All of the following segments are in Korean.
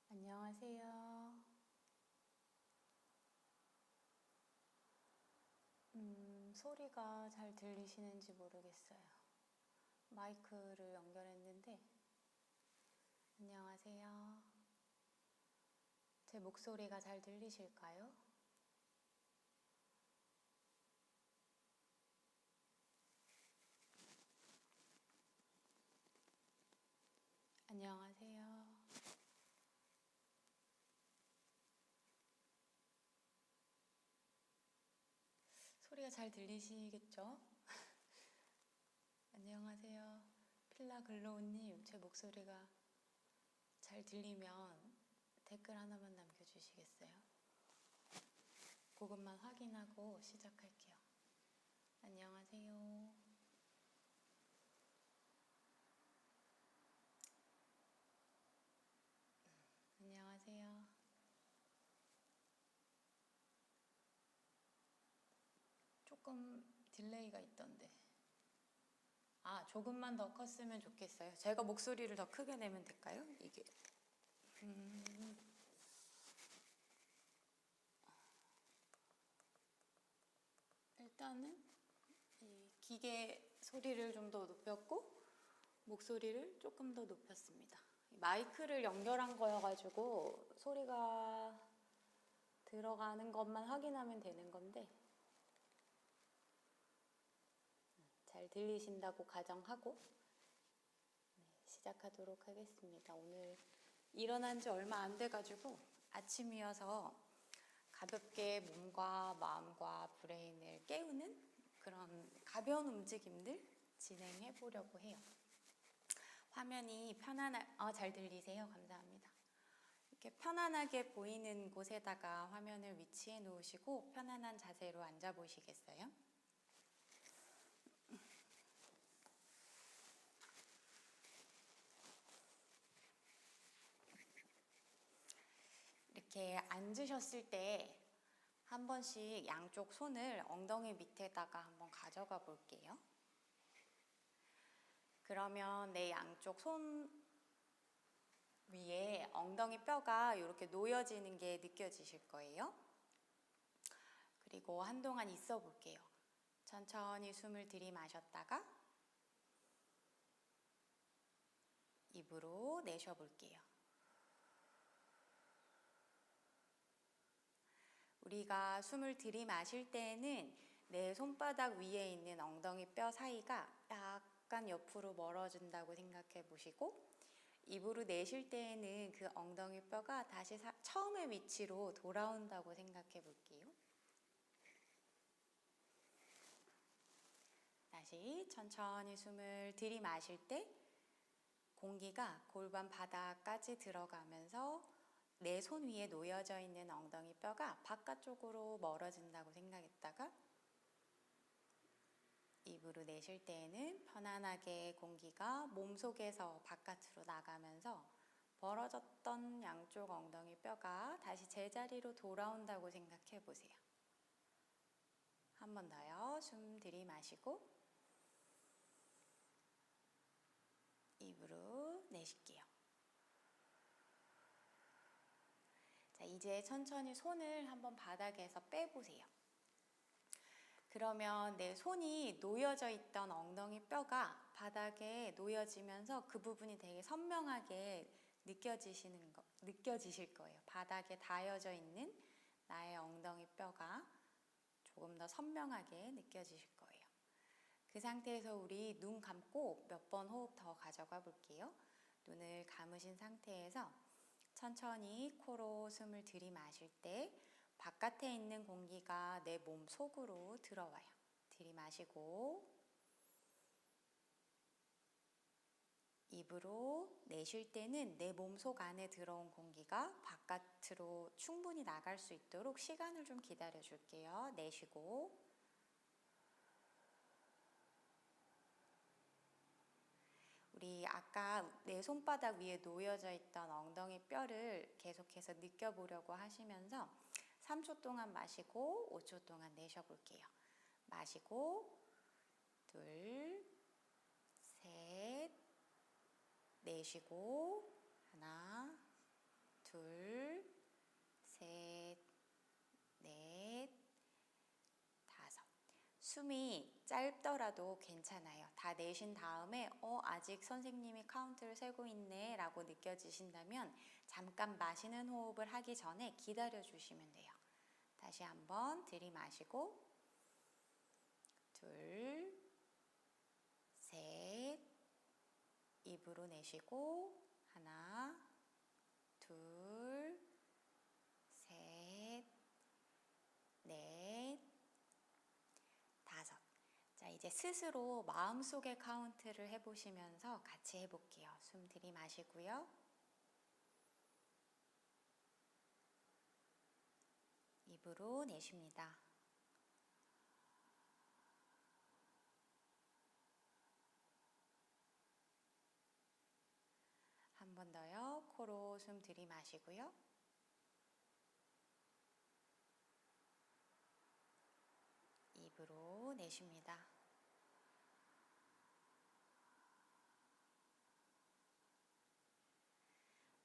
안녕하세요. 소리가 잘 들리시는지 모르겠어요. 마이크를 연결했는데, 안녕하세요. 제 목소리가 잘 들리실까요? 안녕하세요. 소리가 잘 들리시겠죠? 안녕하세요. 필라글로우님, 제 목소리가 잘 들리면 댓글 하나만 남겨주시겠어요? 그것만 확인하고 시작할게요. 안녕하세요. 안녕하세요. 조금 딜레이가 있던데. 조금만 더 컸으면 좋겠어요. 제가 목소리를 더 크게 내면 될까요? 이게. 일단은 이 기계 소리를 좀 더 높였고 목소리를 조금 더 높였습니다. 마이크를 연결한 거여가지고 소리가 들어가는 것만 확인하면 되는 건데 잘 들리신다고 가정하고 시작하도록 하겠습니다. 오늘 일어난 지 얼마 안 돼가지고 아침이어서 가볍게 몸과 마음과 브레인을 깨우는 그런 가벼운 움직임들 진행해 보려고 해요. 화면이 잘 들리세요? 감사합니다. 이렇게 편안하게 보이는 곳에다가 화면을 위치해 놓으시고 편안한 자세로 앉아 보시겠어요? 이렇게 앉으셨을 때 한 번씩 양쪽 손을 엉덩이 밑에다가 한번 가져가 볼게요. 그러면 내 양쪽 손 위에 엉덩이 뼈가 이렇게 놓여지는 게 느껴지실 거예요. 그리고 한동안 있어 볼게요. 천천히 숨을 들이마셨다가 입으로 내쉬어 볼게요. 우리가 숨을 들이마실 때에는 내 손바닥 위에 있는 엉덩이 뼈 사이가 약간 옆으로 멀어진다고 생각해 보시고 입으로 내쉴 때에는 그 엉덩이 뼈가 다시 처음의 위치로 돌아온다고 생각해 볼게요. 다시 천천히 숨을 들이마실 때 공기가 골반 바닥까지 들어가면서 내 손 위에 놓여져 있는 엉덩이 뼈가 바깥쪽으로 멀어진다고 생각했다가 입으로 내쉴 때에는 편안하게 공기가 몸속에서 바깥으로 나가면서 벌어졌던 양쪽 엉덩이 뼈가 다시 제자리로 돌아온다고 생각해 보세요. 한 번 더요. 숨 들이마시고 입으로 내쉴게요. 자, 이제 천천히 손을 한번 바닥에서 빼보세요. 그러면 내 손이 놓여져 있던 엉덩이 뼈가 바닥에 놓여지면서 그 부분이 되게 선명하게 느껴지실 거예요. 바닥에 닿여져 있는 나의 엉덩이 뼈가 조금 더 선명하게 느껴지실 거예요. 그 상태에서 우리 눈 감고 몇 번 호흡 더 가져가 볼게요. 눈을 감으신 상태에서 천천히 코로 숨을 들이마실 때 바깥에 있는 공기가 내 몸 속으로 들어와요. 들이마시고 입으로 내쉴 때는 내 몸속 안에 들어온 공기가 바깥으로 충분히 나갈 수 있도록 시간을 좀 기다려 줄게요. 내쉬고 우리 아까 내 손바닥 위에 놓여져 있던 엉덩이 뼈를 계속해서 느껴보려고 하시면서 3초 동안 마시고 5초 동안 내쉬어볼게요. 마시고 둘, 셋, 내쉬고 하나, 둘, 셋, 넷, 다섯. 숨이 짧더라도 괜찮아요. 다 내쉰 다음에 아직 선생님이 카운트를 세고 있네 라고 느껴지신다면 잠깐 마시는 호흡을 하기 전에 기다려 주시면 돼요. 다시 한번 들이마시고 둘, 셋, 입으로 내쉬고 하나, 둘, 셋, 넷, 다섯. 자, 이제 스스로 마음속의 카운트를 해보시면서 같이 해볼게요. 숨 들이마시고요. 입으로 내쉽니다. 한 번 더요. 코로 숨 들이마시고요. 입으로 내쉽니다.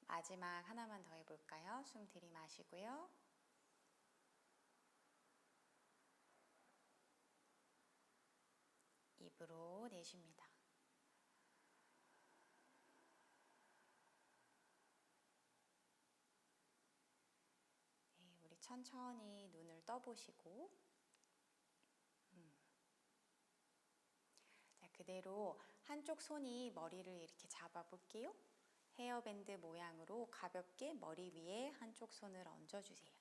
마지막 하나만 더 해볼까요? 숨 들이마시고요. 입으로 내쉽니다. 네, 우리 천천히 눈을 떠보시고 자, 그대로 한쪽 손이 머리를 이렇게 잡아볼게요. 헤어밴드 모양으로 가볍게 머리 위에 한쪽 손을 얹어주세요.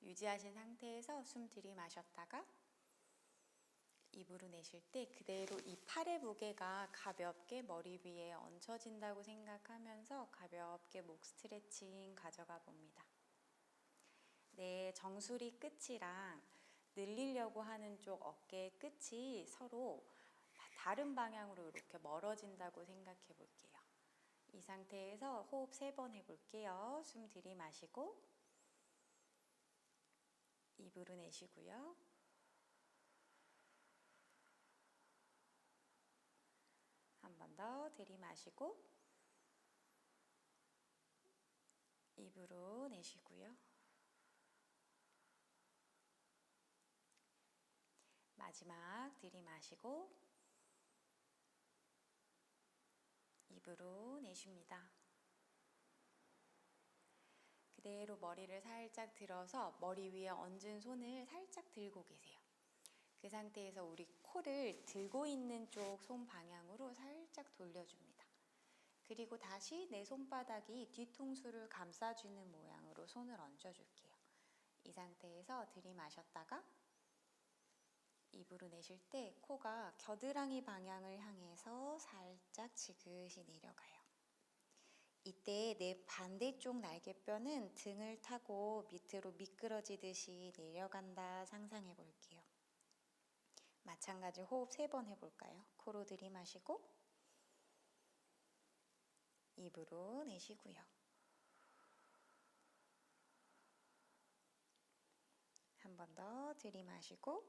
유지하신 상태에서 숨 들이마셨다가 입으로 내쉴 때 그대로 이 팔의 무게가 가볍게 머리 위에 얹혀진다고 생각하면서 가볍게 목 스트레칭 가져가 봅니다. 내 정수리 끝이랑 늘리려고 하는 쪽 어깨 끝이 서로 다른 방향으로 이렇게 멀어진다고 생각해 볼게요. 이 상태에서 호흡 3번 해볼게요. 숨 들이마시고 입으로 내쉬고요. 한 번 더 들이마시고 입으로 내쉬고요. 마지막 들이마시고 입으로 내쉽니다. 그대로 머리를 살짝 들어서 머리 위에 얹은 손을 살짝 들고 계세요. 그 상태에서 우리 코를 들고 있는 쪽 손 방향으로 살짝 돌려줍니다. 그리고 다시 내 손바닥이 뒤통수를 감싸주는 모양으로 손을 얹어줄게요. 이 상태에서 들이마셨다가 입으로 내쉴 때 코가 겨드랑이 방향을 향해서 살짝 지그시 내려가요. 이때 내 반대쪽 날개뼈는 등을 타고 밑으로 미끄러지듯이 내려간다 상상해 볼게요. 마찬가지 호흡 3번 해볼까요? 코로 들이마시고 입으로 내쉬고요. 한 번 더 들이마시고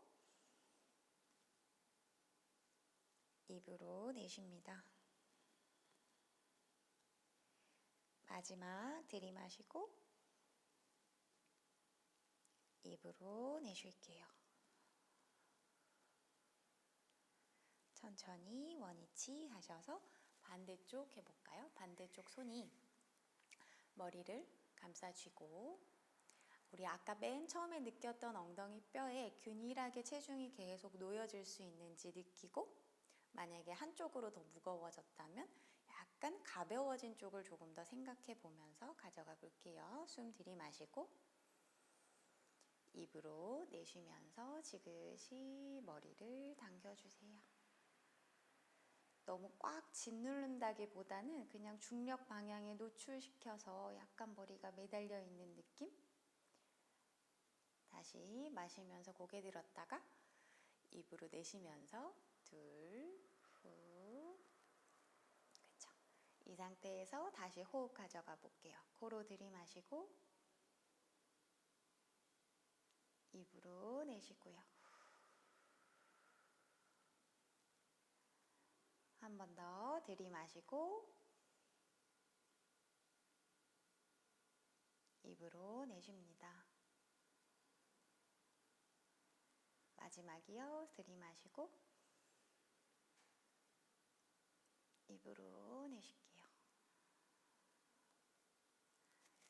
입으로 내쉽니다. 마지막 들이마시고 입으로 내쉴게요. 천천히 원위치 하셔서 반대쪽 해볼까요? 반대쪽 손이 머리를 감싸쥐고 우리 아까 맨 처음에 느꼈던 엉덩이 뼈에 균일하게 체중이 계속 놓여질 수 있는지 느끼고 만약에 한쪽으로 더 무거워졌다면 약간 가벼워진 쪽을 조금 더 생각해 보면서 가져가 볼게요. 숨 들이마시고 입으로 내쉬면서 지그시 머리를 당겨주세요. 너무 꽉 짓누른다기보다는 그냥 중력 방향에 노출시켜서 약간 머리가 매달려 있는 느낌? 다시 마시면서 고개 들었다가 입으로 내쉬면서 둘, 후. 그렇죠. 이 상태에서 다시 호흡 가져가 볼게요. 코로 들이마시고 입으로 내쉬고요. 한 번 더 들이마시고 입으로 내쉽니다. 마지막이요. 들이마시고 입으로 내쉴게요.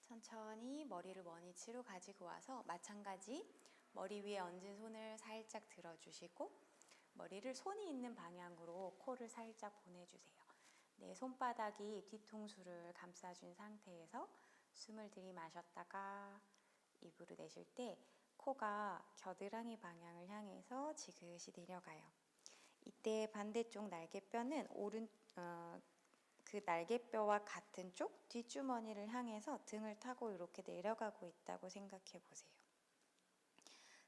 천천히 머리를 원위치로 가지고 와서 마찬가지 머리 위에 얹은 손을 살짝 들어주시고 머리를 손이 있는 방향으로 코를 살짝 보내주세요. 네, 손바닥이 뒤통수를 감싸준 상태에서 숨을 들이마셨다가 입으로 내쉴 때 코가 겨드랑이 방향을 향해서 지그시 내려가요. 이때 반대쪽 날개뼈는 그 날개뼈와 같은 쪽 뒷주머니를 향해서 등을 타고 이렇게 내려가고 있다고 생각해 보세요.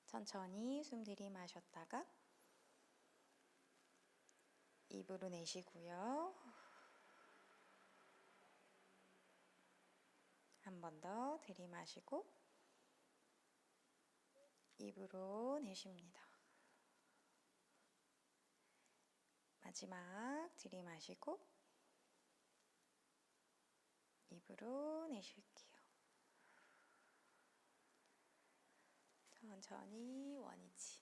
천천히 숨 들이마셨다가 입으로 내쉬고요. 한 번 더 들이마시고 입으로 내쉽니다. 마지막 들이마시고 입으로 내쉴게요. 천천히 원위치.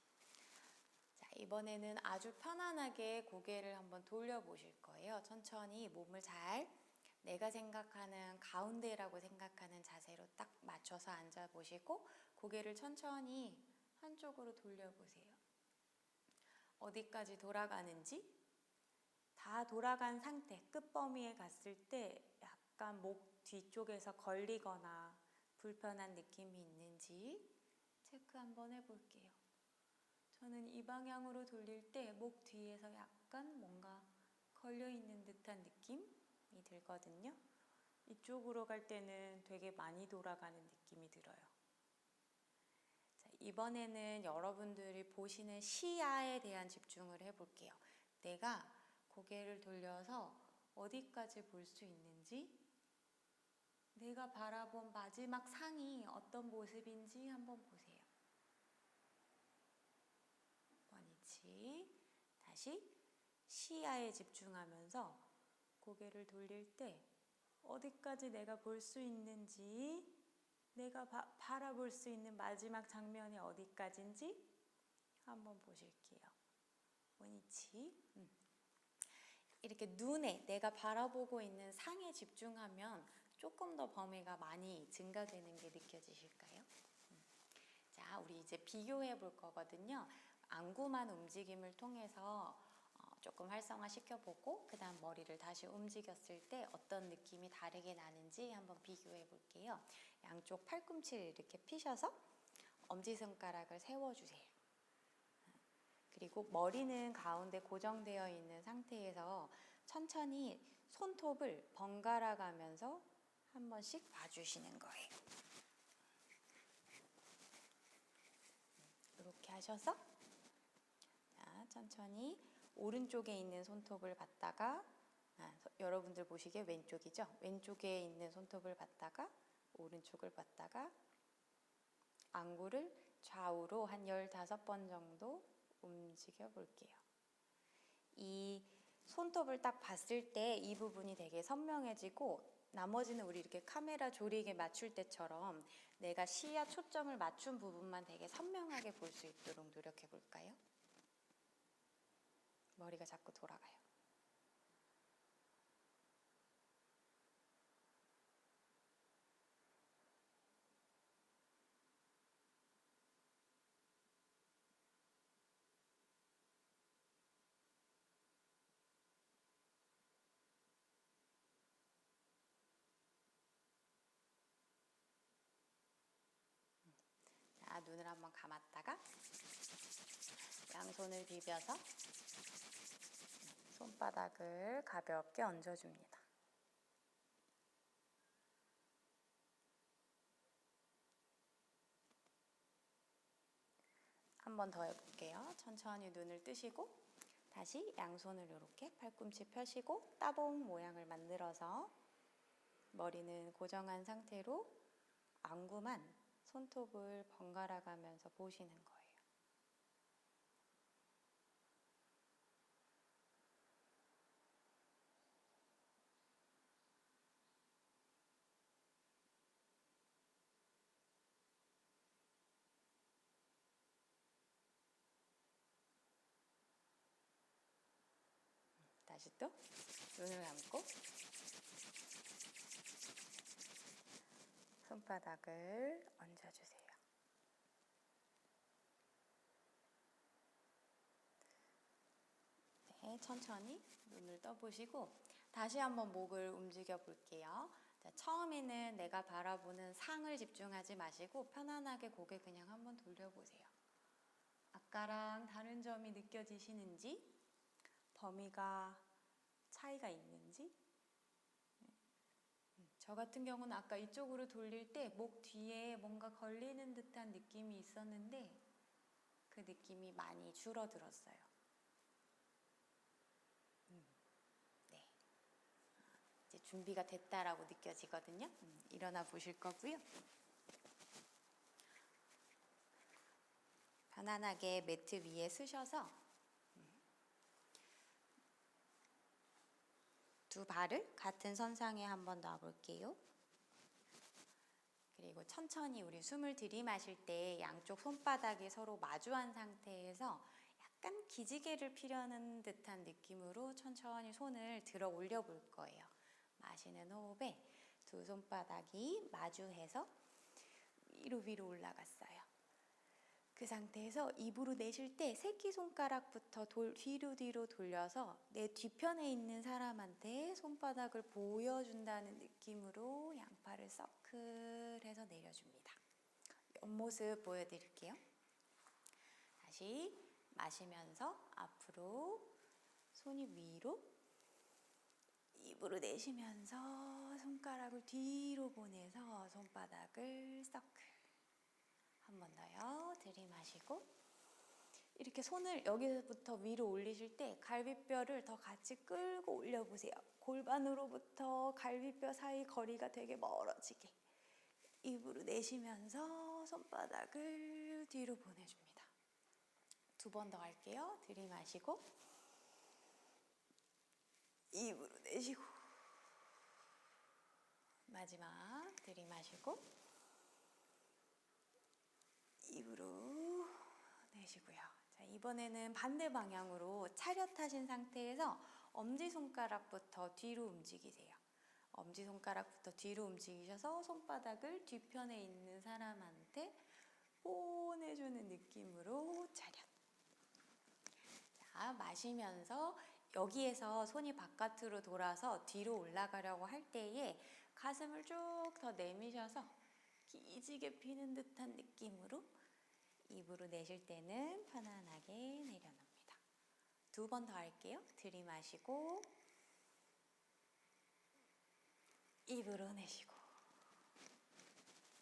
자, 이번에는 아주 편안하게 고개를 한번 돌려보실 거예요. 천천히 몸을 잘 내가 생각하는 가운데라고 생각하는 자세로 딱 맞춰서 앉아보시고 고개를 천천히 한쪽으로 돌려보세요. 어디까지 돌아가는지 다 돌아간 상태, 끝범위에 갔을 때 약간 목 뒤쪽에서 걸리거나 불편한 느낌이 있는지 체크 한번 해볼게요. 저는 이 방향으로 돌릴 때 목 뒤에서 약간 뭔가 걸려있는 듯한 느낌이 들거든요. 이쪽으로 갈 때는 되게 많이 돌아가는 느낌이 들어요. 자, 이번에는 여러분들이 보시는 시야에 대한 집중을 해볼게요. 내가 고개를 돌려서 어디까지 볼 수 있는지, 내가 바라본 마지막 상이 어떤 모습인지 한번 보세요. 원위치. 다시 시야에 집중하면서 고개를 돌릴 때 어디까지 내가 볼 수 있는지, 내가 바라볼 수 있는 마지막 장면이 어디까지인지 한번 보실게요. 원위치. 이렇게 눈에 내가 바라보고 있는 상에 집중하면 조금 더 범위가 많이 증가되는 게 느껴지실까요? 자, 우리 이제 비교해 볼 거거든요. 안구만 움직임을 통해서 조금 활성화 시켜보고 그 다음 머리를 다시 움직였을 때 어떤 느낌이 다르게 나는지 한번 비교해 볼게요. 양쪽 팔꿈치를 이렇게 피셔서 엄지손가락을 세워주세요. 그리고 머리는 가운데 고정되어 있는 상태에서 천천히 손톱을 번갈아 가면서 한 번씩 봐주시는 거예요. 이렇게 하셔서 자, 천천히 오른쪽에 있는 손톱을 봤다가 여러분들 보시기에 왼쪽이죠? 왼쪽에 있는 손톱을 봤다가 오른쪽을 봤다가 안구를 좌우로 한 15번 정도 움직여 볼게요. 이 손톱을 딱 봤을 때 이 부분이 되게 선명해지고 나머지는 우리 이렇게 카메라 조리개 맞출 때처럼 내가 시야 초점을 맞춘 부분만 되게 선명하게 볼 수 있도록 노력해 볼까요? 머리가 자꾸 돌아가요. 자, 눈을 한번 감았다가 양손을 비벼서 손바닥을 가볍게 얹어줍니다. 한 번 더 해볼게요. 천천히 눈을 뜨시고 다시 양손을 이렇게 팔꿈치 펴시고 따봉 모양을 만들어서 머리는 고정한 상태로 안구만 손톱을 번갈아 가면서 보시는 거예요. 다시 또 눈을 감고 손바닥을 얹어주세요. 네, 천천히 눈을 떠보시고 다시 한번 목을 움직여 볼게요. 자, 처음에는 내가 바라보는 상을 집중하지 마시고 편안하게 고개 그냥 한번 돌려보세요. 아까랑 다른 점이 느껴지시는지, 범위가 차이가 있는지. 저 같은 경우는 아까 이쪽으로 돌릴 때 목 뒤에 뭔가 걸리는 듯한 느낌이 있었는데 그 느낌이 많이 줄어들었어요. 네. 이제 준비가 됐다라고 느껴지거든요. 일어나 보실 거고요. 편안하게 매트 위에 쓰셔서 두 발을 같은 선상에 한번 놔볼게요. 그리고 천천히 우리 숨을 들이마실 때 양쪽 손바닥이 서로 마주한 상태에서 약간 기지개를 피려는 듯한 느낌으로 천천히 손을 들어 올려 볼 거예요. 마시는 호흡에 두 손바닥이 마주해서 위로 올라갔어요. 그 상태에서 입으로 내쉴 때 새끼손가락부터 뒤로 돌려서 내 뒤편에 있는 사람한테 손바닥을 보여준다는 느낌으로 양팔을 서클해서 내려줍니다. 옆모습 보여드릴게요. 다시 마시면서 앞으로 손이 위로, 입으로 내쉬면서 손가락을 뒤로 보내서 손바닥을 서클. 한 번 더요. 들이마시고 이렇게 손을 여기서부터 위로 올리실 때 갈비뼈를 더 같이 끌고 올려보세요. 골반으로부터 갈비뼈 사이 거리가 되게 멀어지게. 입으로 내쉬면서 손바닥을 뒤로 보내줍니다. 두 번 더 할게요. 들이마시고 입으로 내쉬고 마지막 들이마시고 입으로 내쉬고요. 자, 이번에는 반대 방향으로 차렷하신 상태에서 엄지손가락부터 뒤로 움직이세요. 엄지손가락부터 뒤로 움직이셔서 손바닥을 뒤편에 있는 사람한테 보내주는 느낌으로 차렷. 자, 마시면서 여기에서 손이 바깥으로 돌아서 뒤로 올라가려고 할 때에 가슴을 쭉 더 내미셔서 기지개 피는 듯한 느낌으로 입으로 내쉴 때는 편안하게 내려놓습니다. 두 번 더 할게요. 들이마시고 입으로 내쉬고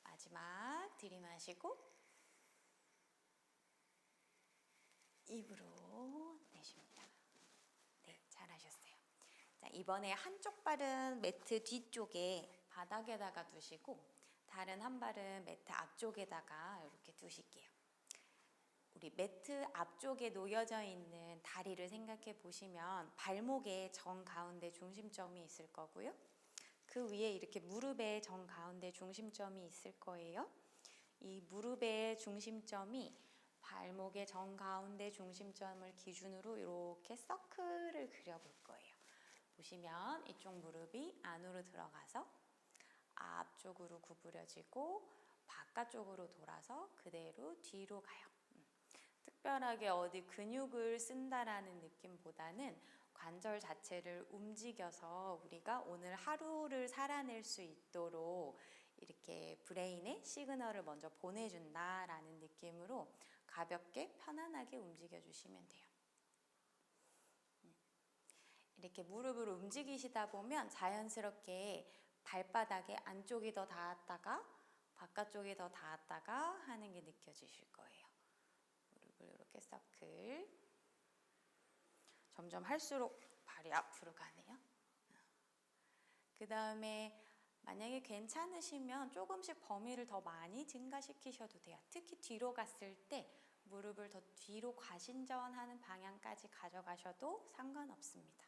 마지막 들이마시고 입으로 내쉽니다. 네, 잘하셨어요. 자, 이번에 한쪽 발은 매트 뒤쪽에 바닥에다가 두시고 다른 한 발은 매트 앞쪽에다가 이렇게 두실게요. 우리 매트 앞쪽에 놓여져 있는 다리를 생각해 보시면 발목의 정 가운데 중심점이 있을 거고요. 그 위에 이렇게 무릎의 정 가운데 중심점이 있을 거예요. 이 무릎의 중심점이 발목의 정 가운데 중심점을 기준으로 이렇게 서클을 그려볼 거예요. 보시면 이쪽 무릎이 안으로 들어가서 앞쪽으로 구부려지고 바깥쪽으로 돌아서 그대로 뒤로 가요. 특별하게 어디 근육을 쓴다라는 느낌보다는 관절 자체를 움직여서 우리가 오늘 하루를 살아낼 수 있도록 이렇게 브레인에 시그널을 먼저 보내준다라는 느낌으로 가볍게 편안하게 움직여 주시면 돼요. 이렇게 무릎을 움직이시다 보면 자연스럽게 발바닥에 안쪽이 더 닿았다가 바깥쪽이 더 닿았다가 하는 게 느껴지실 거예요. 무릎을 이렇게 서클. 점점 할수록 발이 앞으로 가네요. 그 다음에 만약에 괜찮으시면 조금씩 범위를 더 많이 증가시키셔도 돼요. 특히 뒤로 갔을 때 무릎을 더 뒤로 과신전하는 방향까지 가져가셔도 상관없습니다.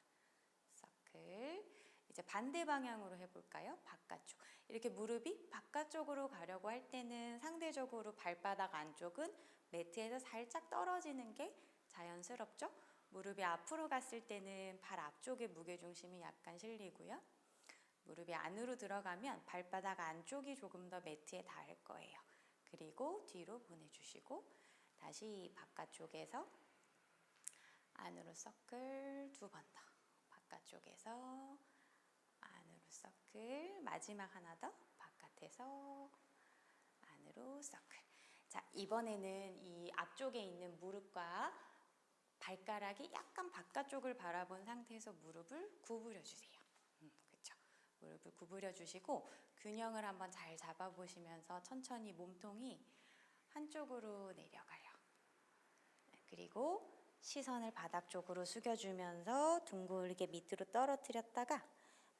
서클. 이제 반대 방향으로 해볼까요? 바깥쪽. 이렇게 무릎이 바깥쪽으로 가려고 할 때는 상대적으로 발바닥 안쪽은 매트에서 살짝 떨어지는 게 자연스럽죠? 무릎이 앞으로 갔을 때는 발 앞쪽에 무게중심이 약간 실리고요. 무릎이 안으로 들어가면 발바닥 안쪽이 조금 더 매트에 닿을 거예요. 그리고 뒤로 보내주시고 다시 바깥쪽에서 안으로 서클 2번 더. 바깥쪽에서 안으로 서클, 마지막 하나 더. 바깥에서 안으로 서클. 자, 이번에는 이 앞쪽에 있는 무릎과 발가락이 약간 바깥쪽을 바라본 상태에서 무릎을 구부려 주세요. 그렇죠. 무릎을 구부려 주시고 균형을 한번 잘 잡아보시면서 천천히 몸통이 한쪽으로 내려가요. 그리고 시선을 바닥 쪽으로 숙여주면서 둥글게 밑으로 떨어뜨렸다가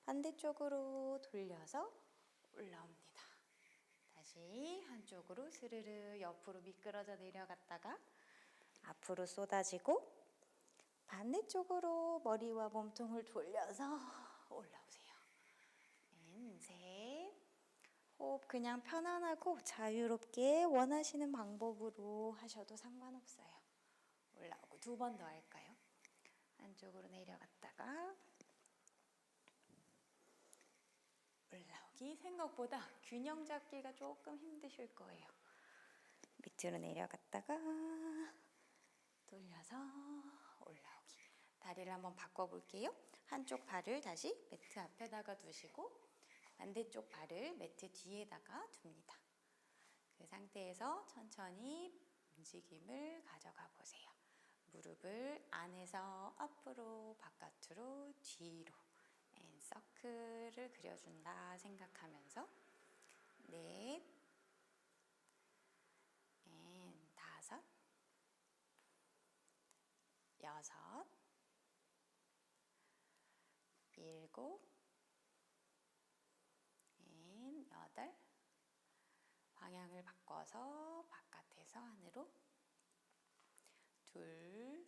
반대쪽으로 돌려서 올라옵니다. 다시 한쪽으로 스르르 옆으로 미끄러져 내려갔다가 앞으로 쏟아지고 반대쪽으로 머리와 몸통을 돌려서 올라오세요. 셋. 호흡 그냥 편안하고 자유롭게 원하시는 방법으로 하셔도 상관없어요. 올라오고 2번 더 할까요? 한쪽으로 내려갔다가 올라오기. 생각보다 균형 잡기가 조금 힘드실 거예요. 밑으로 내려갔다가 돌려서 올라오기. 다리를 한번 바꿔볼게요. 한쪽 발을 다시 매트 앞에다가 두시고 반대쪽 발을 매트 뒤에다가 둡니다. 그 상태에서 천천히 움직임을 가져가 보세요. 무릎을 안에서 앞으로, 바깥으로, 뒤로 서클을 그려준다 생각하면서 넷, 5, 6, 7, 8. 방향을 바꿔서 바깥에서 안으로 둘,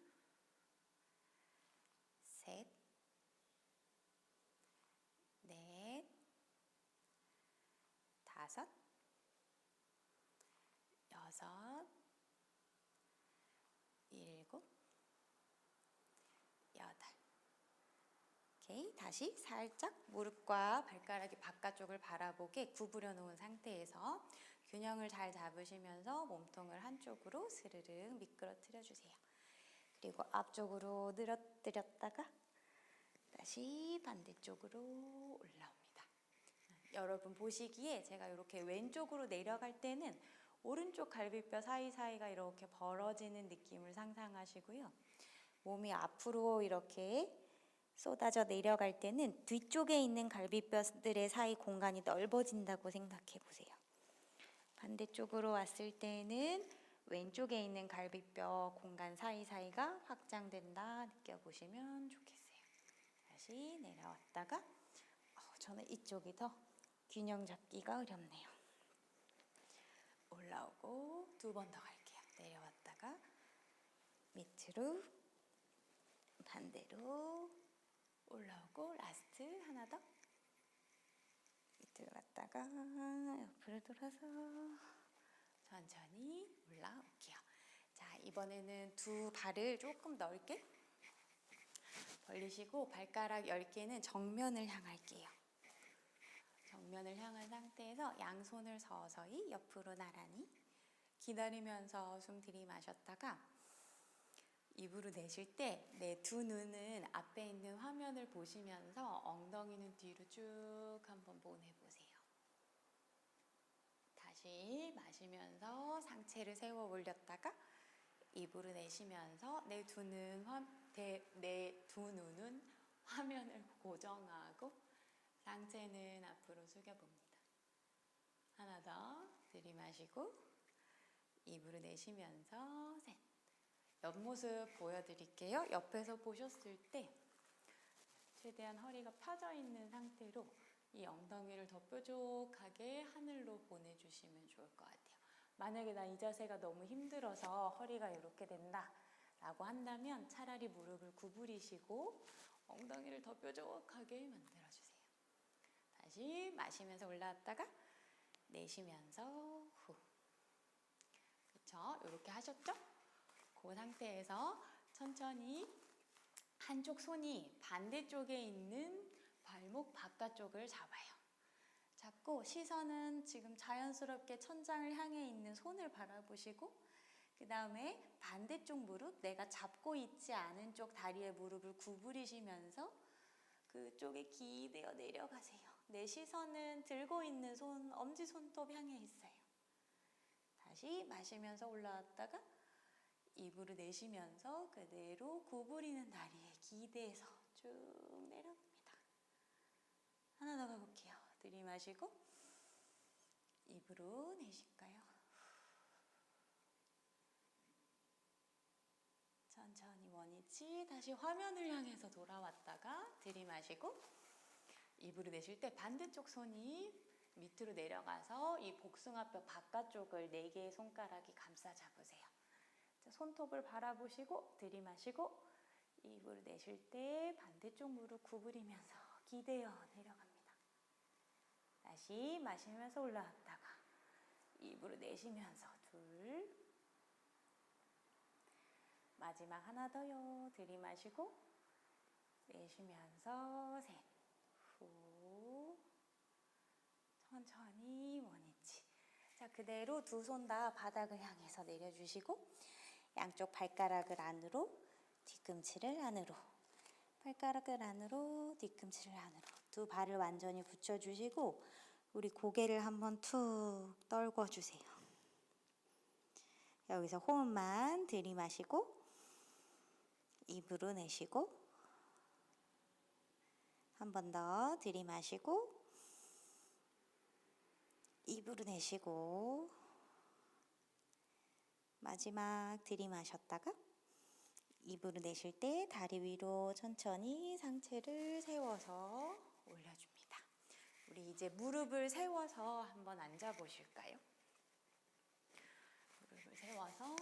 셋, 넷, 5, 6, 7, 8. 오케이. 다시 살짝 무릎과 발가락이 바깥쪽을 바라보게 구부려 놓은 상태에서 균형을 잘 잡으시면서 몸통을 한쪽으로 스르륵 미끄러뜨려 주세요. 그리고 앞쪽으로 늘어뜨렸다가 다시 반대쪽으로 올라옵니다. 여러분 보시기에 제가 이렇게 왼쪽으로 내려갈 때는 오른쪽 갈비뼈 사이사이가 이렇게 벌어지는 느낌을 상상하시고요. 몸이 앞으로 이렇게 쏟아져 내려갈 때는 뒤쪽에 있는 갈비뼈들의 사이 공간이 넓어진다고 생각해 보세요. 반대쪽으로 왔을 때는 왼쪽에 있는 갈비뼈 공간 사이사이가 확장된다 느껴보시면 좋겠어요. 다시 내려왔다가 저는 이쪽이 더 균형 잡기가 어렵네요. 올라오고 2번 더 갈게요. 내려왔다가 밑으로 반대로 올라오고 라스트 하나 더 밑으로 갔다가 옆으로 돌아서 천천히 올라올게요. 자, 이번에는 두 발을 조금 넓게 벌리시고 발가락 10개는 정면을 향할게요. 정면을 향한 상태에서 양손을 서서히 옆으로 나란히 기다리면서 숨 들이마셨다가 입으로 내쉴 때 내 두 눈은 앞에 있는 화면을 보시면서 엉덩이는 뒤로 쭉 한번 보내보세요. 다시 마시면서 상체를 세워 올렸다가 입으로 내쉬면서 내 두 눈은 화면을 고정하고 상체는 앞으로 숙여봅니다. 하나 더 들이마시고 입으로 내쉬면서 셋. 옆모습 보여드릴게요. 옆에서 보셨을 때 최대한 허리가 펴져 있는 상태로 이 엉덩이를 더 뾰족하게 하늘로 보내주시면 좋을 것 같아요. 만약에 나 이 자세가 너무 힘들어서 허리가 이렇게 된다 라고 한다면 차라리 무릎을 구부리시고 엉덩이를 더 뾰족하게 만들어주세요. 다시 마시면서 올라왔다가 내쉬면서 후. 그쵸? 이렇게 하셨죠? 그 상태에서 천천히 한쪽 손이 반대쪽에 있는 발목 바깥쪽을 잡아요. 잡고 시선은 지금 자연스럽게 천장을 향해 있는 손을 바라보시고 그 다음에 반대쪽 무릎, 내가 잡고 있지 않은 쪽 다리에 무릎을 구부리시면서 그쪽에 기대어 내려가세요. 내 시선은 들고 있는 손, 엄지손톱 향해 있어요. 다시 마시면서 올라왔다가 입으로 내쉬면서 그대로 구부리는 다리에 기대서 쭉 내려갑니다. 하나 더 가볼게요. 들이마시고 입으로 내쉴까요? 천천히 원위치 다시 화면을 향해서 돌아왔다가 들이마시고 입으로 내쉴 때 반대쪽 손이 밑으로 내려가서 이 복숭아뼈 바깥쪽을 4개의 손가락이 감싸 잡으세요. 자, 손톱을 바라보시고 들이마시고 입으로 내쉴 때 반대쪽 무릎 구부리면서 기대어 내려갑니다. 다시 마시면서 올라왔다가 입으로 내쉬면서 둘, 마지막 하나 더요. 들이마시고 내쉬면서 셋, 후, 천천히 원위치. 자, 그대로 두 손 다 바닥을 향해서 내려주시고 양쪽 발가락을 안으로, 뒤꿈치를 안으로, 발가락을 안으로, 뒤꿈치를 안으로 두 발을 완전히 붙여주시고 우리 고개를 한번 툭 떨궈주세요. 여기서 호흡만 들이마시고 입으로 내쉬고 한 번 더 들이마시고 입으로 내쉬고 마지막 들이마셨다가 입으로 내쉴 때 다리 위로 천천히 상체를 세워서 올려줍니다. 우리 이제 무릎을 세워서 한번 앉아 보실까요? 무릎을 세워서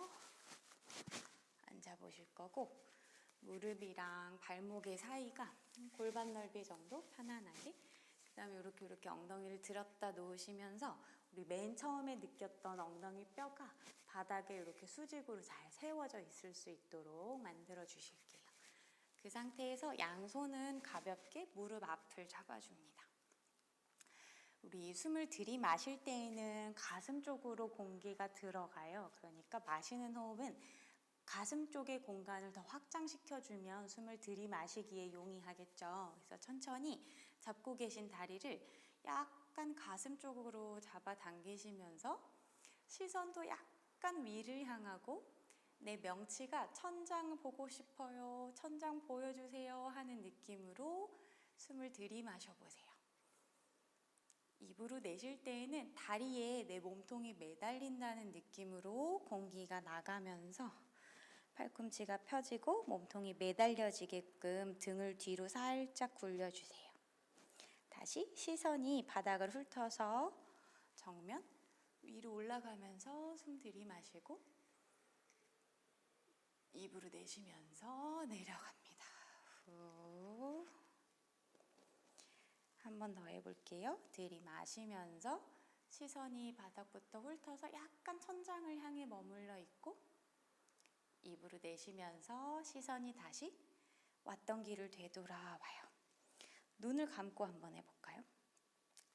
앉아 보실 거고 무릎이랑 발목의 사이가 골반 넓이 정도 편안하게 그 다음에 이렇게 엉덩이를 들었다 놓으시면서 우리 맨 처음에 느꼈던 엉덩이 뼈가 바닥에 이렇게 수직으로 잘 세워져 있을 수 있도록 만들어 주실게요. 그 상태에서 양손은 가볍게 무릎 앞을 잡아줍니다. 우리 숨을 들이마실 때에는 가슴 쪽으로 공기가 들어가요. 그러니까 마시는 호흡은 가슴 쪽의 공간을 더 확장시켜주면 숨을 들이마시기에 용이하겠죠. 그래서 천천히 잡고 계신 다리를 약간 가슴 쪽으로 잡아당기시면서 시선도 약간 위를 향하고 내 명치가 천장 보고 싶어요, 천장 보여주세요 하는 느낌으로 숨을 들이마셔 보세요. 입으로 내쉴 때에는 다리에 내 몸통이 매달린다는 느낌으로 공기가 나가면서 팔꿈치가 펴지고 몸통이 매달려지게끔 등을 뒤로 살짝 굴려주세요. 다시 시선이 바닥을 훑어서 정면 위로 올라가면서 숨 들이마시고 입으로 내쉬면서 내려갑니다. 후. 한 번 더 해볼게요. 들이마시면서 시선이 바닥부터 훑어서 약간 천장을 향해 머물러 있고 입으로 내쉬면서 시선이 다시 왔던 길을 되돌아와요. 눈을 감고 한번 해볼까요?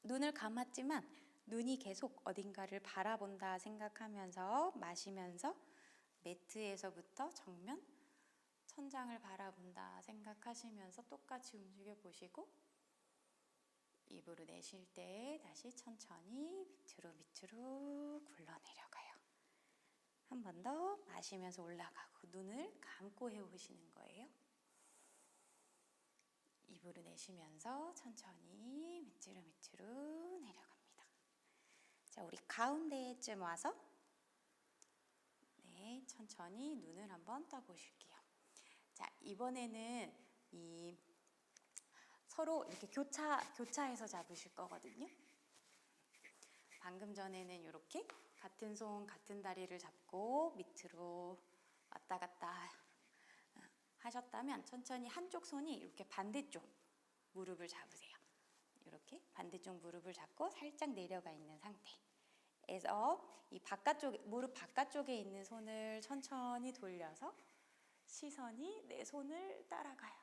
눈을 감았지만 눈이 계속 어딘가를 바라본다 생각하면서 마시면서 매트에서부터 정면, 천장을 바라본다 생각하시면서 똑같이 움직여 보시고 입으로 내쉴 때 다시 천천히 밑으로 굴러 내려가요. 한 번 더 마시면서 올라가고 눈을 감고 해보시는 거예요. 입으로 내쉬면서 천천히 밑으로 내려갑니다. 자, 우리 가운데쯤 와서 네, 천천히 눈을 한번 떠보실게요. 자, 이번에는 이 서로 이렇게 교차해서 잡으실 거거든요. 방금 전에는 이렇게 같은 손, 같은 다리를 잡고 밑으로 왔다 갔다 하셨다면 천천히 한쪽 손이 이렇게 반대쪽 무릎을 잡으세요. 이렇게 반대쪽 무릎을 잡고 살짝 내려가 있는 상태에서 이 무릎 바깥쪽에 있는 손을 천천히 돌려서 시선이 내 손을 따라가요.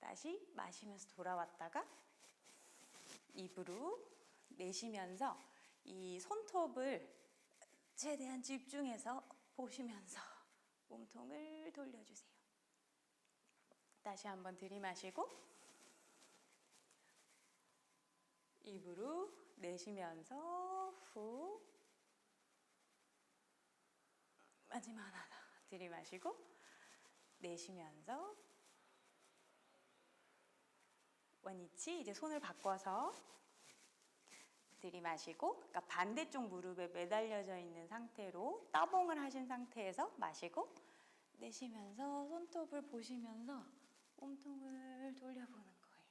다시 마시면서 돌아왔다가 입으로 내쉬면서 이 손톱을 최대한 집중해서 보시면서 몸통을 돌려주세요. 다시 한번 들이마시고 입으로 내쉬면서 후 마지막 하나 들이마시고 내쉬면서 원위치 이제 손을 바꿔서 들이마시고 그러니까 반대쪽 무릎에 매달려져 있는 상태로 따봉을 하신 상태에서 마시고 내쉬면서 손톱을 보시면서 몸통을 돌려보는 거예요.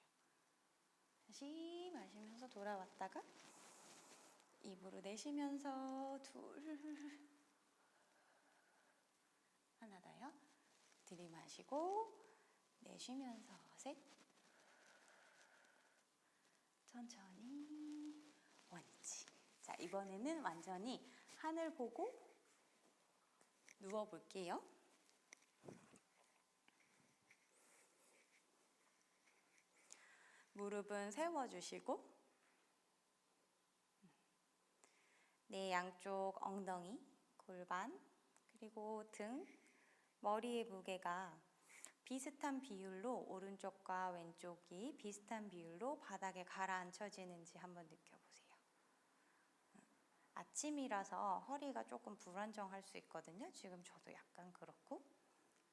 다시 마시면서 돌아왔다가 입으로 내쉬면서 둘 하나 더요. 들이마시고 내쉬면서 셋 천천히 원위치. 자, 이번에는 완전히 하늘 보고 누워볼게요. 무릎은 세워주시고 내 양쪽 엉덩이, 골반, 그리고 등, 머리의 무게가 비슷한 비율로 오른쪽과 왼쪽이 비슷한 비율로 바닥에 가라앉혀지는지 한번 느껴보세요. 아침이라서 허리가 조금 불안정할 수 있거든요. 지금 저도 약간 그렇고.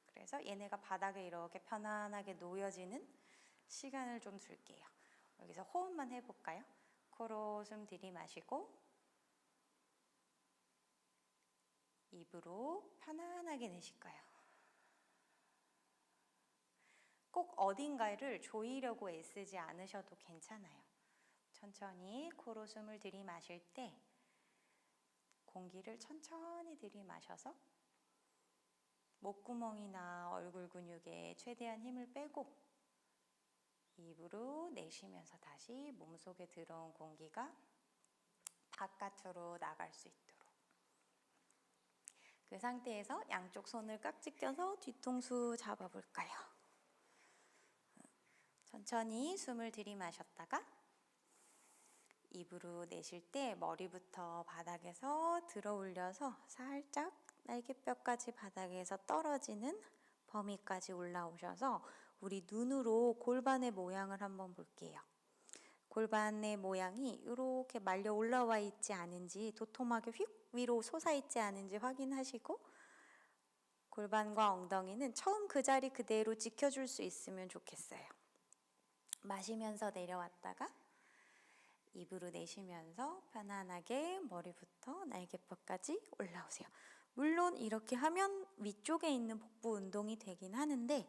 그래서 얘네가 바닥에 이렇게 편안하게 놓여지는 시간을 좀 줄게요. 여기서 호흡만 해볼까요? 코로 숨 들이마시고 입으로 편안하게 내쉴 거예요. 꼭 어딘가를 조이려고 애쓰지 않으셔도 괜찮아요. 천천히 코로 숨을 들이마실 때 공기를 천천히 들이마셔서 목구멍이나 얼굴 근육에 최대한 힘을 빼고 입으로 내쉬면서 다시 몸속에 들어온 공기가 바깥으로 나갈 수 있도록 그 상태에서 양쪽 손을 깍지 껴서 뒤통수 잡아볼까요? 천천히 숨을 들이마셨다가 입으로 내쉴 때 머리부터 바닥에서 들어 올려서 살짝 날개뼈까지 바닥에서 떨어지는 범위까지 올라오셔서 우리 눈으로 골반의 모양을 한번 볼게요. 골반의 모양이 이렇게 말려 올라와 있지 않은지 도톰하게 휙 위로 솟아 있지 않은지 확인하시고 골반과 엉덩이는 처음 그 자리 그대로 지켜줄 수 있으면 좋겠어요. 마시면서 내려왔다가 입으로 내쉬면서 편안하게 머리부터 날개뼈까지 올라오세요. 물론 이렇게 하면 위쪽에 있는 복부 운동이 되긴 하는데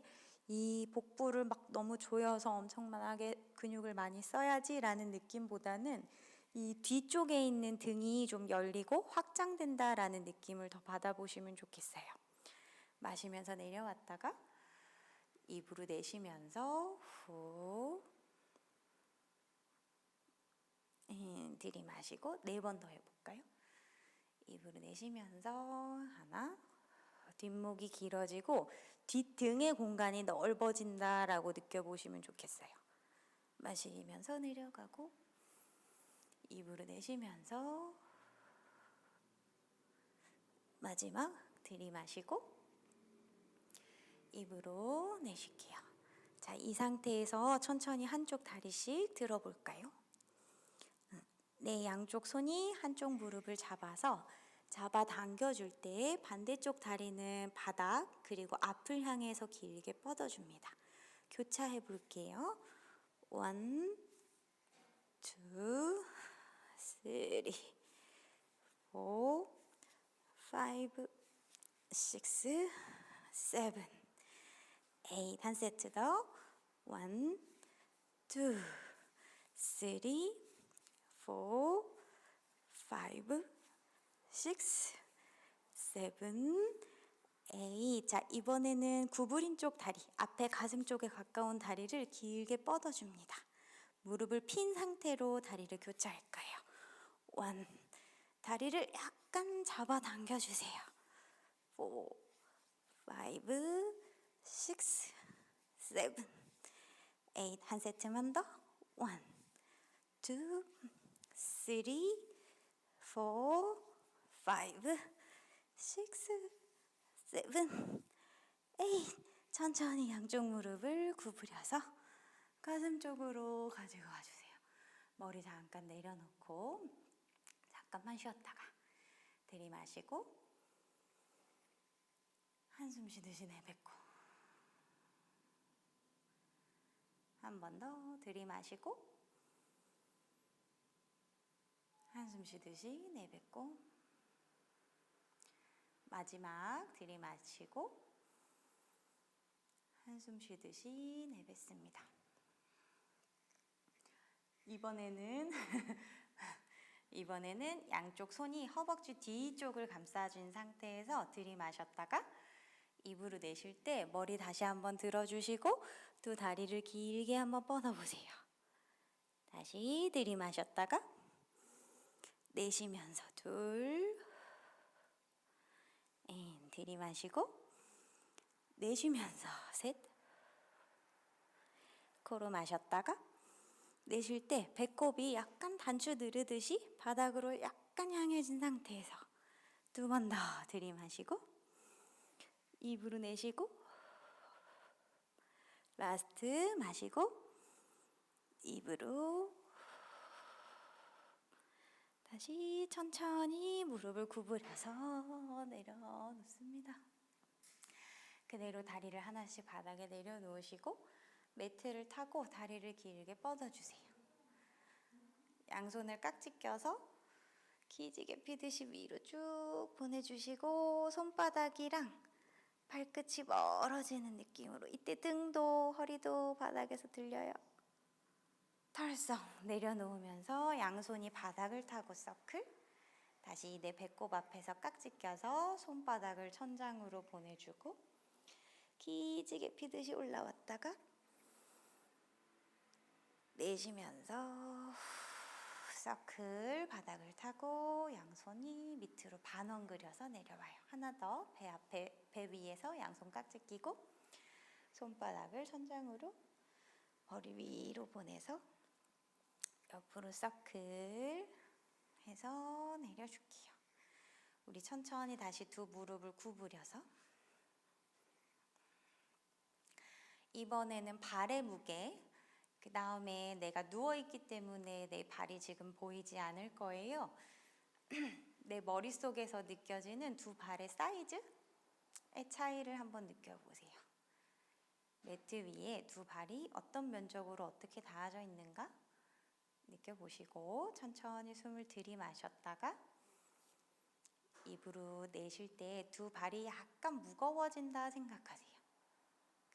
이 복부를 막 너무 조여서 엄청나게 근육을 많이 써야지라는 느낌보다는 이 뒤쪽에 있는 등이 좀 열리고 확장된다라는 느낌을 더 받아보시면 좋겠어요. 마시면서 내려왔다가 입으로 내쉬면서 후 들이마시고 4번 더 해볼까요? 입으로 내쉬면서 하나, 뒷목이 길어지고 뒷등의 공간이 넓어진다라고 느껴보시면 좋겠어요. 마시면서 내려가고 입으로 내쉬면서 마지막 들이마시고 입으로 내쉴게요. 자, 이 상태에서 천천히 한쪽 다리씩 들어볼까요? 네, 양쪽 손이 한쪽 무릎을 잡아당겨줄 때 반대쪽 다리는 바닥 그리고 앞을 향해서 길게 뻗어줍니다. 교차해 볼게요. 1, 2, 3, 4, 5, 6, 7, 8. 한 세트 더. 1, 2, 3, 4, 5, 6, 7, 8. 자, 이번에는 구부린 쪽 다리, 앞에 가슴 쪽에 가까운 다리를 길게 뻗어줍니다. 무릎을 핀 상태로 다리를 교차할 거예요. 1, 다리를 약간 잡아당겨주세요. 4, 5, 6, 7, 8. 한 세트만 더. 1, 2, 3, 4, 5, 6, 7, 8. 천천히 양쪽 무릎을 구부려서 가슴 쪽으로 가지고 와주세요. 머리 잠깐 내려놓고 잠깐만 쉬었다가 들이마시고 한숨 쉬듯이 내뱉고 한 번 더 들이마시고 한숨 쉬듯이 내뱉고 마지막 들이마시고 한숨 쉬듯이 내뱉습니다. 이번에는 양쪽 손이 허벅지 뒤쪽을 감싸준 상태에서 들이마셨다가 입으로 내쉴 때 머리 다시 한번 들어주시고 두 다리를 길게 한번 뻗어보세요. 다시 들이마셨다가 내쉬면서 둘, 들이마시고 내쉬면서 셋, 코로 마셨다가 내쉴 때 배꼽이 약간 단추 누르듯이 바닥으로 약간 향해진 상태에서 두 번 더 들이마시고 입으로 내쉬고 라스트 마시고 입으로 다시 천천히 무릎을 구부려서 내려놓습니다. 그대로 다리를 하나씩 바닥에 내려놓으시고 매트를 타고 다리를 길게 뻗어주세요. 양손을 깍지 껴서 기지개 피듯이 위로 쭉 보내주시고 손바닥이랑 발끝이 멀어지는 느낌으로 이때 등도 허리도 바닥에서 들려요. 털썩 내려놓으면서 양손이 바닥을 타고 서클. 다시 내 배꼽 앞에서 깍지 껴서 손바닥을 천장으로 보내주고 기지개 피듯이 올라왔다가 내쉬면서 서클 바닥을 타고 양손이 밑으로 반원 그려서 내려와요. 하나 더 배 위에서 양손 깍지 끼고 손바닥을 천장으로 머리 위로 보내서 옆으로 서클 해서 내려줄게요. 우리 천천히 다시 두 무릎을 구부려서 이번에는 발의 무게, 그 다음에 내가 누워있기 때문에 내 발이 지금 보이지 않을 거예요. 내 머릿속에서 느껴지는 두 발의 사이즈의 차이를 한번 느껴보세요. 매트 위에 두 발이 어떤 면적으로 어떻게 닿아져 있는가 느껴보시고 천천히 숨을 들이마셨다가 입으로 내쉴 때 두 발이 약간 무거워진다 생각하세요.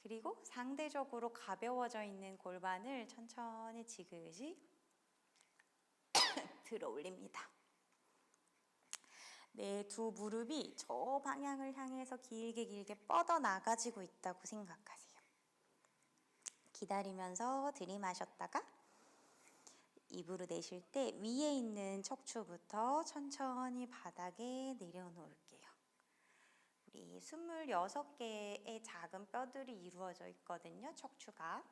그리고 상대적으로 가벼워져 있는 골반을 천천히 지그시 들어 올립니다. 내 두 무릎이 저 방향을 향해서 길게 뻗어 나가지고 있다고 생각하세요. 기다리면서 들이마셨다가 입으로 내쉴 때 위에 있는 척추부터 천천히 바닥에 내려놓을게요. 우리 26개의 작은 뼈들이 이루어져 있거든요, 척추가.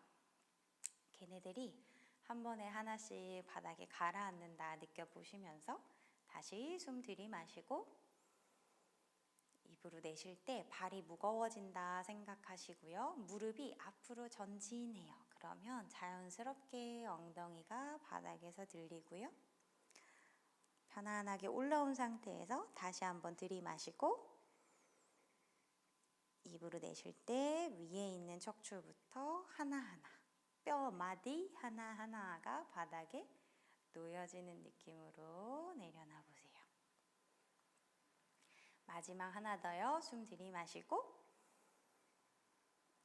걔네들이 한 번에 하나씩 바닥에 가라앉는다 느껴보시면서 다시 숨 들이마시고 입으로 내쉴 때 발이 무거워진다 생각하시고요. 무릎이 앞으로 전진해요. 그러면 자연스럽게 엉덩이가 바닥에서 들리고요. 편안하게 올라온 상태에서 다시 한번 들이마시고 입으로 내쉴 때 위에 있는 척추부터 하나하나 뼈 마디 하나하나가 바닥에 놓여지는 느낌으로 내려놔 보세요. 마지막 하나 더요. 숨 들이마시고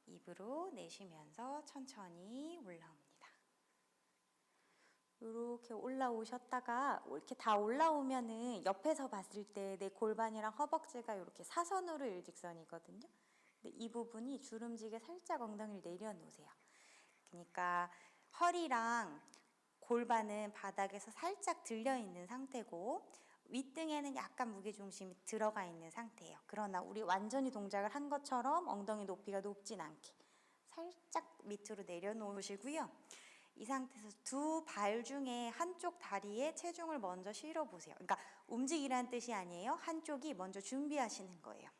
입으로 내쉬면서 천천히 올라옵니다. 이렇게 올라오셨다가 이렇게 다 올라오면은 옆에서 봤을 때 내 골반이랑 허벅지가 이렇게 사선으로 일직선이거든요. 근데 이 부분이 주름지게 살짝 엉덩이를 내려놓으세요. 그러니까 허리랑 골반은 바닥에서 살짝 들려있는 상태고 윗등에는 약간 무게중심이 들어가 있는 상태예요. 그러나 우리 완전히 동작을 한 것처럼 엉덩이 높이가 높진 않게 살짝 밑으로 내려놓으시고요. 이 상태에서 두 발 중에 한쪽 다리에 체중을 먼저 실어보세요. 그러니까 움직이라는 뜻이 아니에요. 한쪽이 먼저 준비하시는 거예요.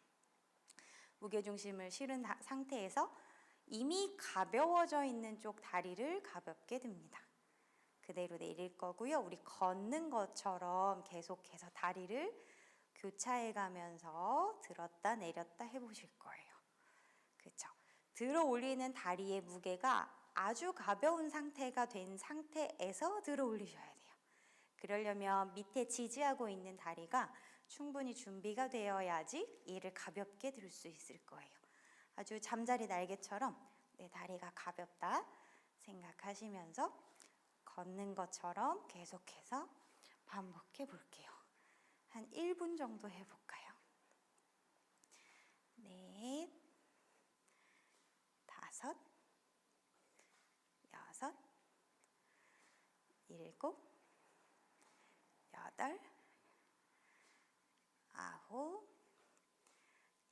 무게중심을 실은 상태에서 이미 가벼워져 있는 쪽 다리를 가볍게 듭니다. 그대로 내릴 거고요. 우리 걷는 것처럼 계속해서 다리를 교차해 가면서 들었다 내렸다 해보실 거예요. 그렇죠? 들어 올리는 다리의 무게가 아주 가벼운 상태가 된 상태에서 들어 올리셔야 돼요. 그러려면 밑에 지지하고 있는 다리가 충분히 준비가 되어야지 이를 가볍게 들 수 있을 거예요. 아주 잠자리 날개처럼 내 다리가 가볍다 생각하시면서 걷는 것처럼 계속해서 반복해 볼게요. 한 1분 정도 해볼까요? 넷, 다섯, 여섯, 일곱, 여덟, 아홉,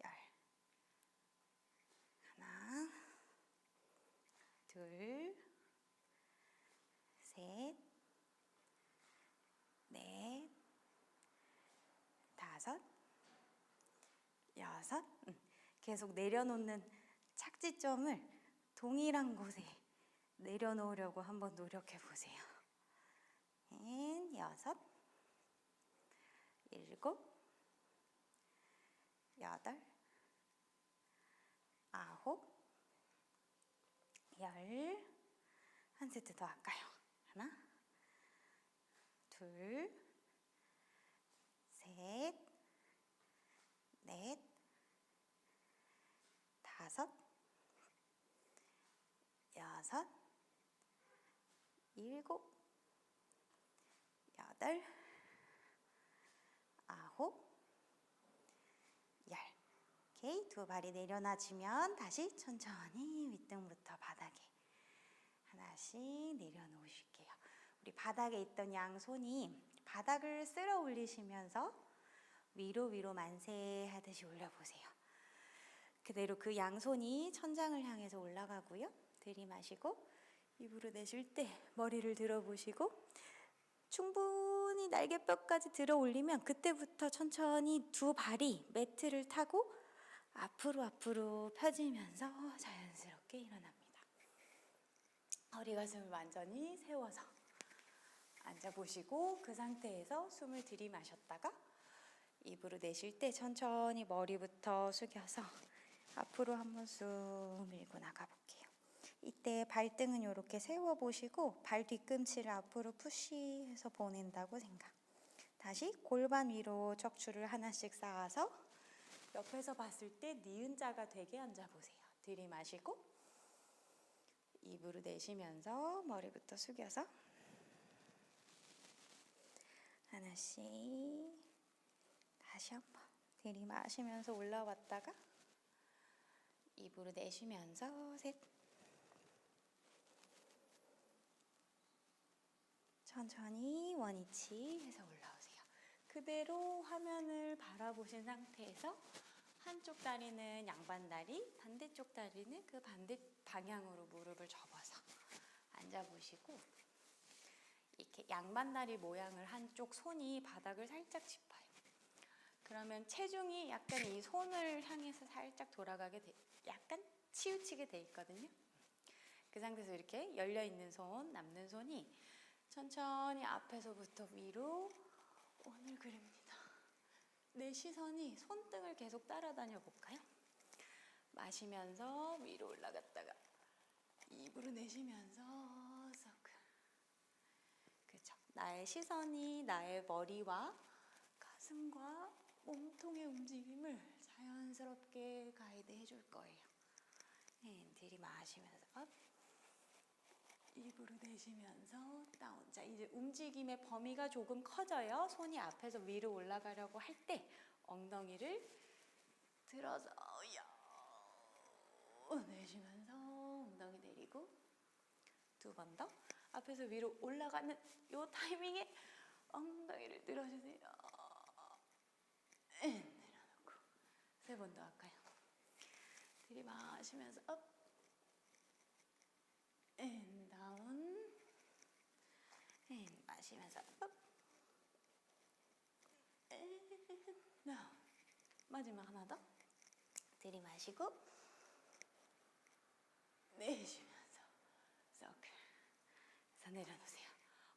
열. 하나, 둘, 셋, 넷, 다섯, 여섯. 계속 내려놓는 착지점을 동일한 곳에 내려놓으려고 한번 노력해 보세요. 여섯, 일곱, 여덟, 아홉, 열. 한 세트 더 할까요? 하나, 둘, 셋, 넷, 다섯, 여섯, 일곱, 여덟, 아홉, 열. 오케이, 두 발이 내려놔지면 다시 천천히 윗등부터 바닥에 하나씩 내려놓으실게요. 우리 바닥에 있던 양손이 바닥을 쓸어 올리시면서 위로 만세 하듯이 올려보세요. 그대로 그 양손이 천장을 향해서 올라가고요. 들이마시고 입으로 내쉴 때 머리를 들어보시고 충분히 날개뼈까지 들어 올리면 그때부터 천천히 두 발이 매트를 타고 앞으로 펴지면서 자연스럽게 일어납니다. 허리 가슴을 완전히 세워서 앉아보시고 그 상태에서 숨을 들이마셨다가 입으로 내쉴 때 천천히 머리부터 숙여서 앞으로 한번 쑥 밀고 나가볼게요. 이때 발등은 이렇게 세워보시고 발 뒤꿈치를 앞으로 푸시해서 보낸다고 생각. 다시 골반 위로 척추를 하나씩 쌓아서 옆에서 봤을 때 니은자가 되게 앉아보세요. 들이마시고 입으로 내쉬면서 머리부터 숙여서 하나씩 다시 한번 들이마시면서 올라왔다가 입으로 내쉬면서 셋. 천천히 원위치 해서 올라오세요. 그대로 화면을 바라보신 상태에서 한쪽 다리는 양반다리, 반대쪽 다리는 그 반대 방향으로 무릎을 접어서 앉아보시고 이렇게 양반다리 모양을 한쪽 손이 바닥을 살짝 짚어요. 그러면 체중이 약간 이 손을 향해서 살짝 돌아가게 약간 치우치게 돼 있거든요. 그 상태에서 이렇게 열려있는 손, 남는 손이 천천히 앞에서부터 위로 원을 그립니다. 내 시선이 손등을 계속 따라다녀 볼까요? 마시면서 위로 올라갔다가 입으로 내쉬면서 서클. 그렇죠. 나의 시선이 나의 머리와 가슴과 몸통의 움직임을 자연스럽게 가이드 해줄 거예요. 들이마시면서 업. 입으로 내쉬면서 다운. 자, 이제 움직임의 범위가 조금 커져요. 손이 앞에서 위로 올라가려고 할 때 엉덩이를 들어서 내쉬면서 엉덩이 내리고, 두 번 더. 앞에서 위로 올라가는 요 타이밍에 엉덩이를 들어주세요. 내려놓고. 세 번 더 할까요? 들이마시면서 업, 다운, 마시면서 업, 다운. 마지막 하나 더. 들이마시고 내쉬면서 서클. 그래서 내려놓으세요.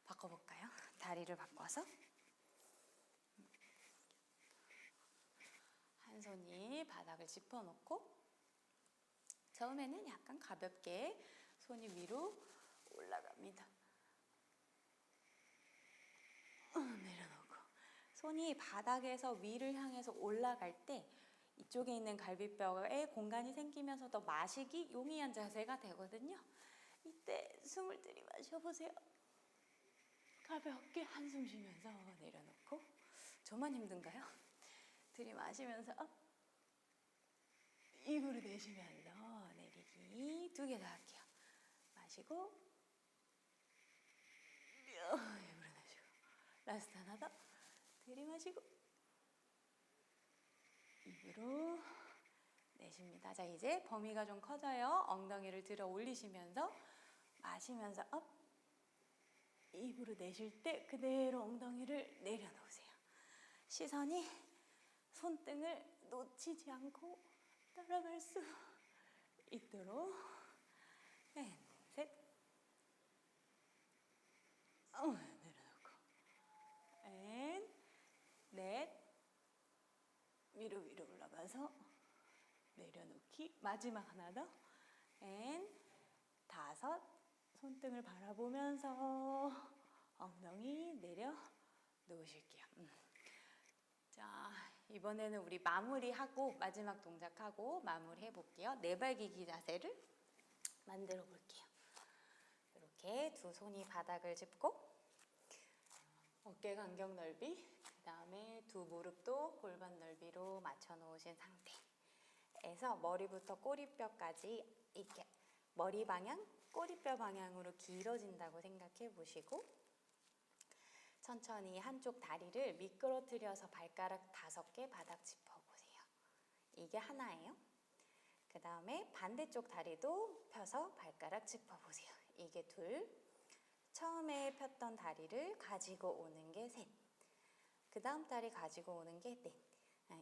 바꿔볼까요? 다리를 바꿔서 한 손이 바닥을 짚어놓고, 처음에는 약간 가볍게 손이 위로 올라갑니다. 내려놓고, 손이 바닥에서 위를 향해서 올라갈 때 이쪽에 있는 갈비뼈에 공간이 생기면서 더 마시기 용이한 자세가 되거든요. 이때 숨을 들이마셔보세요. 가볍게 한숨 쉬면서 내려놓고. 저만 힘든가요? 들이마시면서 업, 입으로 내쉬면서 내리기. 두 개 더 할게요. 마시고, 입으로 내쉬고. 라스트 하나 더. 들이마시고, 입으로 내쉽니다. 자, 이제 범위가 좀 커져요. 엉덩이를 들어 올리시면서 마시면서 업, 입으로 내쉴 때 그대로 엉덩이를 내려놓으세요. 시선이 손등을 놓치지 않고 따라갈 수 있도록. 셋, 내려놓고, 넷, 위로 올라가서 내려놓기. 마지막 하나 더. 다섯, 손등을 바라보면서 엉덩이 내려 놓으실게요. 자, 이번에는 우리 마무리하고, 마지막 동작하고 마무리 해볼게요. 네발기기 자세를 만들어 볼게요. 이렇게 두 손이 바닥을 짚고, 어깨 간격 넓이, 그 다음에 두 무릎도 골반 넓이로 맞춰 놓으신 상태에서 머리부터 꼬리뼈까지 이렇게 머리 방향, 꼬리뼈 방향으로 길어진다고 생각해 보시고, 천천히 한쪽 다리를 미끄러뜨려서 발가락 5개 바닥 짚어보세요. 이게 하나예요. 그 다음에 반대쪽 다리도 펴서 발가락 짚어보세요. 이게 둘. 처음에 폈던 다리를 가지고 오는 게 셋. 그 다음 다리 가지고 오는 게 넷.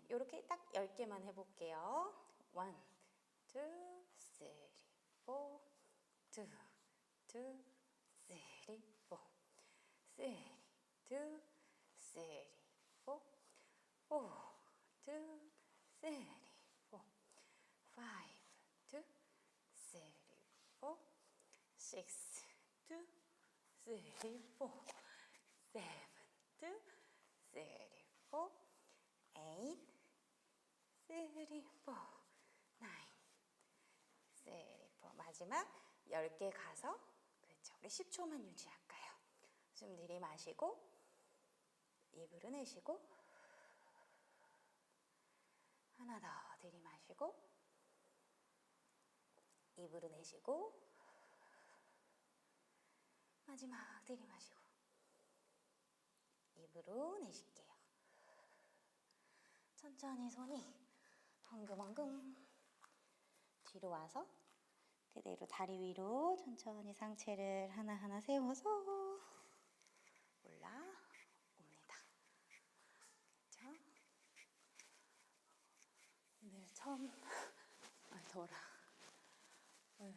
이렇게 딱 10개만 해볼게요. 1, 2, 3, 4, 2, 2, 3, 4, 3, 2, 3, 4, 4, 2, 3, 4, 5, 2, 3, 4, 6, 2, 3, 4, 7, 2, 3, 4, 8, 3, 4, 9, 3, 4. 마지막 10개 가서, 그렇죠. 우리 10초만 유지할까요? 숨 들이마시고, 입으로 내쉬고, 하나 더 들이마시고, 입으로 내쉬고, 마지막 들이마시고, 입으로 내쉴게요. 천천히 손이 엉금엉금 뒤로 와서 그대로 다리 위로 천천히 상체를 하나하나 세워서 올라옵니다. 그렇죠? 오늘 오늘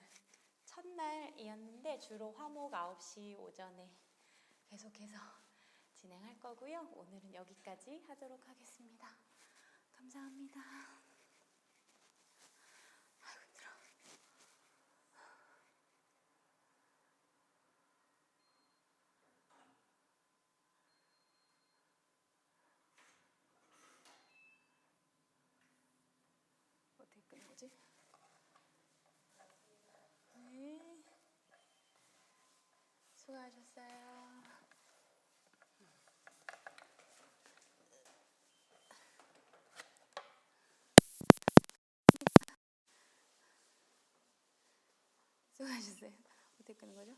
첫날이었는데 주로 화목 9시 오전에 계속해서 진행할 거고요. 오늘은 여기까지 하도록 하겠습니다. 감사합니다. 아이고, 힘들어. 어떻게 끄는 거지? 네. 수고하셨어요. 수고하셨어요. 어떻게 끄는 거죠?